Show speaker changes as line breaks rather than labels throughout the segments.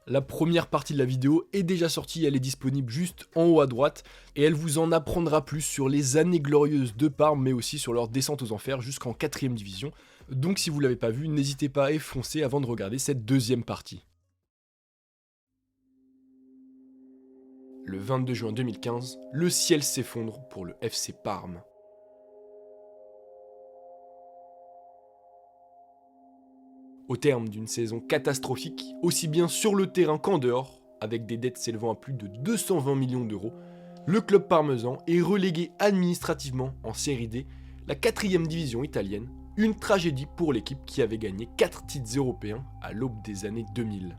La première partie de la vidéo est déjà sortie, elle est disponible juste en haut à droite, et elle vous en apprendra plus sur les années glorieuses de Parme, mais aussi sur leur descente aux enfers jusqu'en 4ème division. Donc si vous l'avez pas vu, n'hésitez pas à effoncer avant de regarder cette deuxième partie. Le 22 juin 2015, le ciel s'effondre pour le FC Parme. Au terme d'une saison catastrophique, aussi bien sur le terrain qu'en dehors, avec des dettes s'élevant à plus de 220 millions d'euros, le club parmesan est relégué administrativement en Série D, la 4ème division italienne, une tragédie pour l'équipe qui avait gagné 4 titres européens à l'aube des années 2000.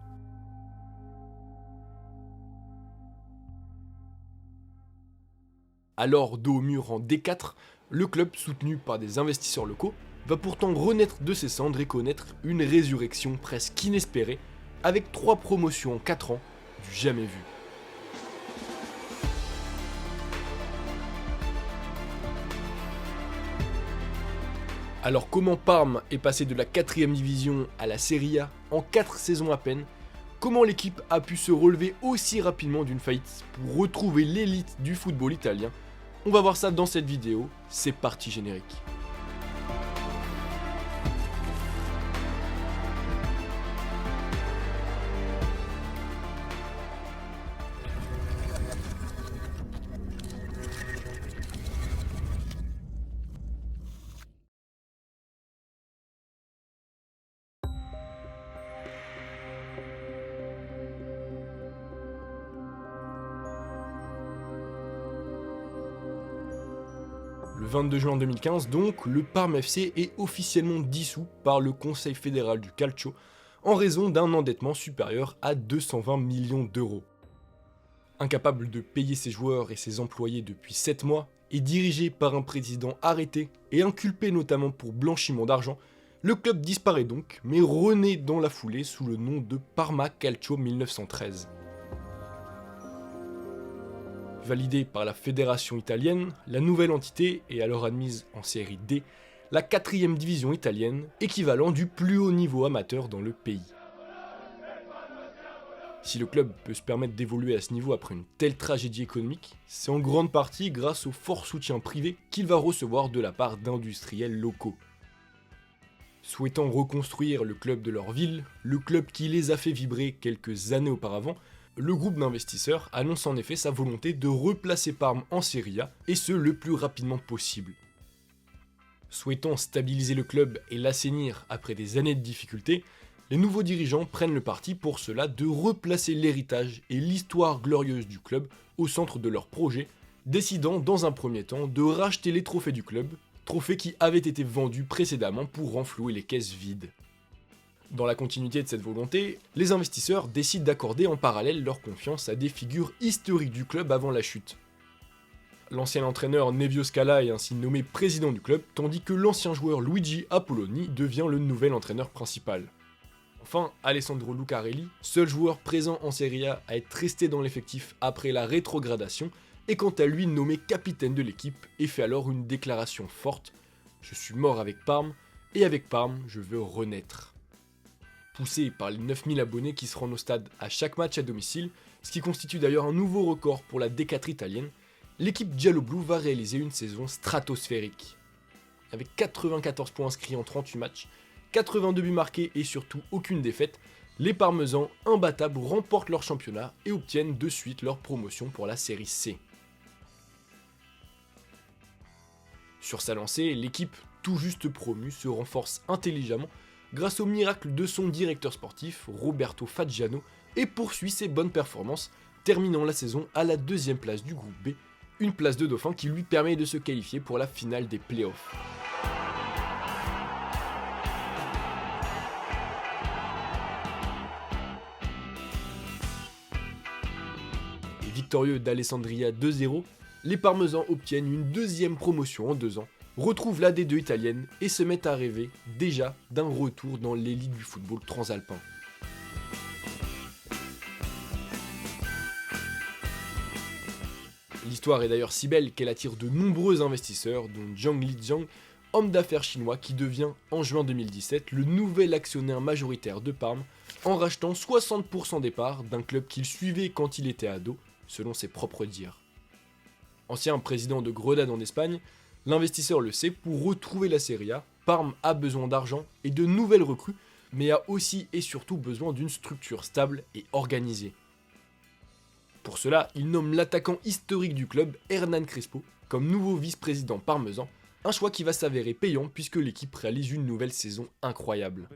Alors dos au mur en D4, le club, soutenu par des investisseurs locaux, va pourtant renaître de ses cendres et connaître une résurrection presque inespérée, avec 3 promotions en 4 ans, du jamais vu. Alors comment Parme est passé de la 4ème division à la Serie A en 4 saisons à peine? Comment l'équipe a pu se relever aussi rapidement d'une faillite pour retrouver l'élite du football italien? On va voir ça dans cette vidéo, c'est parti générique. Le 22 juin 2015, donc, le Parme FC est officiellement dissous par le Conseil fédéral du Calcio en raison d'un endettement supérieur à 220 millions d'euros. Incapable de payer ses joueurs et ses employés depuis 7 mois, et dirigé par un président arrêté et inculpé notamment pour blanchiment d'argent, le club disparaît donc, mais renaît dans la foulée sous le nom de Parma Calcio 1913. Validée par la fédération italienne, la nouvelle entité est alors admise en série D, la 4ème division italienne, équivalent du plus haut niveau amateur dans le pays. Si le club peut se permettre d'évoluer à ce niveau après une telle tragédie économique, c'est en grande partie grâce au fort soutien privé qu'il va recevoir de la part d'industriels locaux. Souhaitant reconstruire le club de leur ville, le club qui les a fait vibrer quelques années auparavant, le groupe d'investisseurs annonce en effet sa volonté de replacer Parme en Serie A, et ce le plus rapidement possible. Souhaitant stabiliser le club et l'assainir après des années de difficultés, les nouveaux dirigeants prennent le parti pour cela de replacer l'héritage et l'histoire glorieuse du club au centre de leur projet, décidant dans un premier temps de racheter les trophées du club, trophées qui avaient été vendus précédemment pour renflouer les caisses vides. Dans la continuité de cette volonté, les investisseurs décident d'accorder en parallèle leur confiance à des figures historiques du club avant la chute. L'ancien entraîneur Nevio Scala est ainsi nommé président du club, tandis que l'ancien joueur Luigi Apolloni devient le nouvel entraîneur principal. Enfin, Alessandro Lucarelli, seul joueur présent en Serie A à être resté dans l'effectif après la rétrogradation, est quant à lui nommé capitaine de l'équipe et fait alors une déclaration forte « Je suis mort avec Parme, et avec Parme, je veux renaître ». Poussé par les 9000 abonnés qui se rendent au stade à chaque match à domicile, ce qui constitue d'ailleurs un nouveau record pour la D4 italienne, l'équipe giallo-blu va réaliser une saison stratosphérique. Avec 94 points inscrits en 38 matchs, 82 buts marqués et surtout aucune défaite, les Parmesans imbattables remportent leur championnat et obtiennent de suite leur promotion pour la série C. Sur sa lancée, l'équipe tout juste promue se renforce intelligemment grâce au miracle de son directeur sportif, Roberto Faggiano, et poursuit ses bonnes performances, terminant la saison à la 2ème place du groupe B, une place de dauphin qui lui permet de se qualifier pour la finale des playoffs. Et victorieux d'Alessandria 2-0, les Parmesans obtiennent une 2ème promotion en 2 ans, retrouvent la D2 italienne et se mettent à rêver déjà d'un retour dans l'élite du football transalpin. L'histoire est d'ailleurs si belle qu'elle attire de nombreux investisseurs, dont Zhang Lijiang, homme d'affaires chinois qui devient en juin 2017 le nouvel actionnaire majoritaire de Parme, en rachetant 60% des parts d'un club qu'il suivait quand il était ado, selon ses propres dires. Ancien président de Grenade en Espagne, l'investisseur le sait, pour retrouver la Serie A, Parme a besoin d'argent et de nouvelles recrues, mais a aussi et surtout besoin d'une structure stable et organisée. Pour cela, il nomme l'attaquant historique du club, Hernan Crespo, comme nouveau vice-président parmesan, un choix qui va s'avérer payant puisque l'équipe réalise une nouvelle saison incroyable.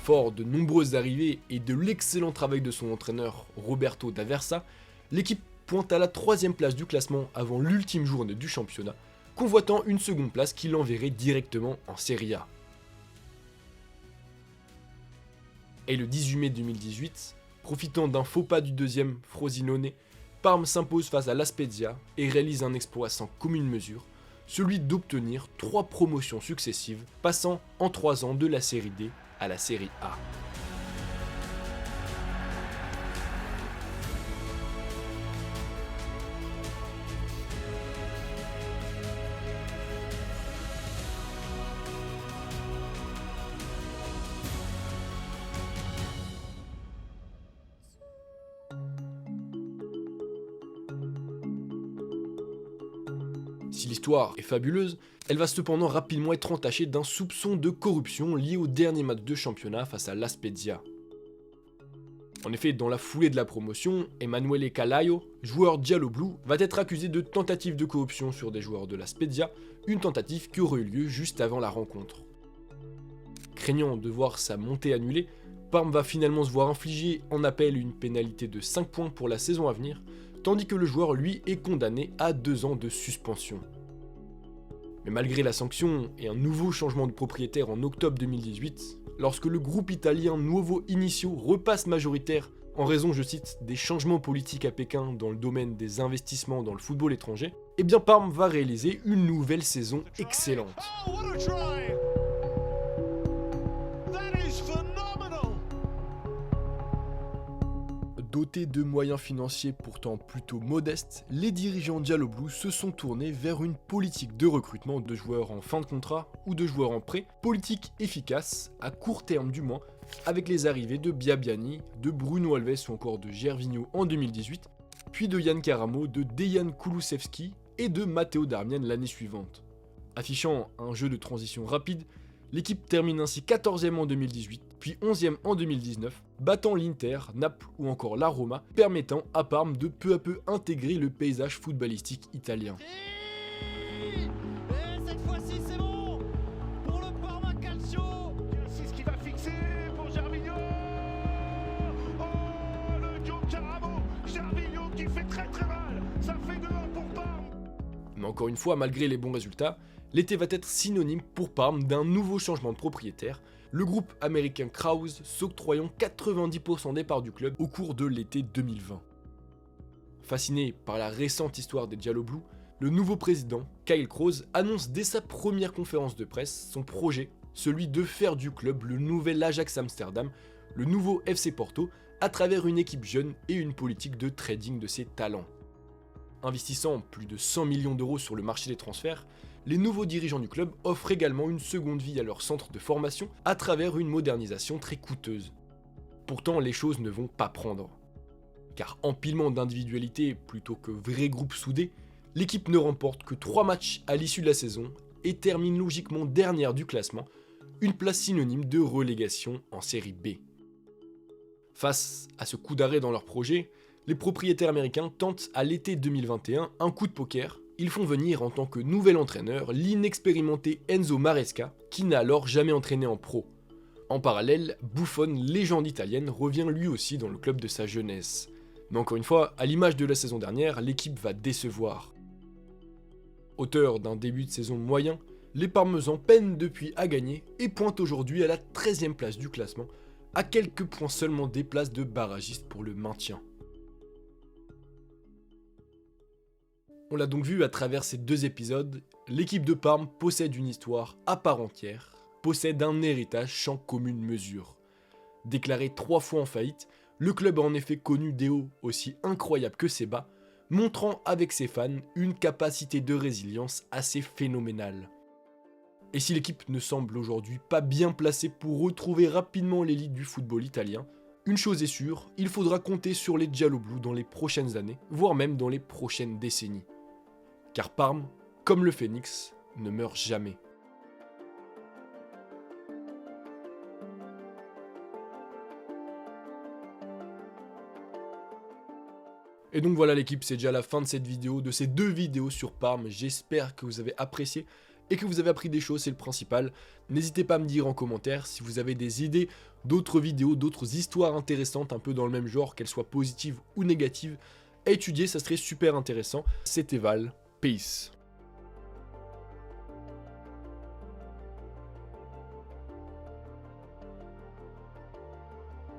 Fort de nombreuses arrivées et de l'excellent travail de son entraîneur Roberto D'Aversa, l'équipe pointe à la 3e place du classement avant l'ultime journée du championnat, convoitant une seconde place qui l'enverrait directement en Serie A. Et le 18 mai 2018, profitant d'un faux pas du deuxième Frosinone, Parme s'impose face à la Spezia et réalise un exploit sans commune mesure, celui d'obtenir 3 promotions successives, passant en 3 ans de la Série D à la Série A. Si l'histoire est fabuleuse, elle va cependant rapidement être entachée d'un soupçon de corruption lié au dernier match de championnat face à la Spezia. En effet, dans la foulée de la promotion, Emanuele Calaio, joueur Giallo Blu, va être accusé de tentative de corruption sur des joueurs de la Spezia, une tentative qui aurait eu lieu juste avant la rencontre. Craignant de voir sa montée annulée, Parme va finalement se voir infliger en appel une pénalité de 5 points pour la saison à venir, tandis que le joueur, lui, est condamné à 2 ans de suspension. Mais malgré la sanction et un nouveau changement de propriétaire en octobre 2018, lorsque le groupe italien Nuovo Inicio repasse majoritaire en raison, je cite, des changements politiques à Pékin dans le domaine des investissements dans le football étranger, eh bien Parme va réaliser une nouvelle saison excellente. Dotés de moyens financiers pourtant plutôt modestes, les dirigeants Giallo Blu se sont tournés vers une politique de recrutement de joueurs en fin de contrat ou de joueurs en prêt, politique efficace, à court terme du moins, avec les arrivées de Biabiani, de Bruno Alves ou encore de Gervinho en 2018, puis de Yann Karamo, de Dejan Kulusevski et de Matteo Darmian l'année suivante. Affichant un jeu de transition rapide, l'équipe termine ainsi 14e en 2018, puis 11e en 2019, battant l'Inter, Naples ou encore la Roma, permettant à Parme de peu à peu intégrer le paysage footballistique italien.
Et cette fois-ci c'est bon pour le Parma Calcio.
C'est ce qui va fixer pour Gervinho. Oh, le Dio Caramo, Gervinho qui fait très très mal. Ça fait 2-1 pour Parme.
Mais encore une fois, malgré les bons résultats, l'été va être synonyme pour Parme d'un nouveau changement de propriétaire, le groupe américain Krause s'octroyant 90% des parts du club au cours de l'été 2020. Fasciné par la récente histoire des Giallo Blu, le nouveau président, Kyle Krause, annonce dès sa première conférence de presse son projet, celui de faire du club le nouvel Ajax Amsterdam, le nouveau FC Porto, à travers une équipe jeune et une politique de trading de ses talents. Investissant plus de 100 millions d'euros sur le marché des transferts, les nouveaux dirigeants du club offrent également une seconde vie à leur centre de formation à travers une modernisation très coûteuse. Pourtant, les choses ne vont pas prendre. Car empilement d'individualités plutôt que vrai groupe soudé, l'équipe ne remporte que 3 matchs à l'issue de la saison et termine logiquement dernière du classement, une place synonyme de relégation en série B. Face à ce coup d'arrêt dans leur projet, les propriétaires américains tentent à l'été 2021 un coup de poker. Ils font venir en tant que nouvel entraîneur l'inexpérimenté Enzo Maresca, qui n'a alors jamais entraîné en pro. En parallèle, Buffon, légende italienne, revient lui aussi dans le club de sa jeunesse. Mais encore une fois, à l'image de la saison dernière, l'équipe va décevoir. Auteur d'un début de saison moyen, les Parmesans peinent depuis à gagner et pointent aujourd'hui à la 13e place du classement, à quelques points seulement des places de barragistes pour le maintien. On l'a donc vu à travers ces 2 épisodes, l'équipe de Parme possède une histoire à part entière, possède un héritage sans commune mesure. Déclaré 3 fois en faillite, le club a en effet connu des hauts aussi incroyables que ses bas, montrant avec ses fans une capacité de résilience assez phénoménale. Et si l'équipe ne semble aujourd'hui pas bien placée pour retrouver rapidement l'élite du football italien, une chose est sûre, il faudra compter sur les Gialloblù dans les prochaines années, voire même dans les prochaines décennies. Car Parme, comme le phénix, ne meurt jamais. Et donc voilà l'équipe, c'est déjà la fin de cette vidéo, de ces 2 vidéos sur Parme. J'espère que vous avez apprécié et que vous avez appris des choses, c'est le principal. N'hésitez pas à me dire en commentaire si vous avez des idées d'autres vidéos, d'autres histoires intéressantes, un peu dans le même genre, qu'elles soient positives ou négatives, à étudier, ça serait super intéressant. C'était Val, peace.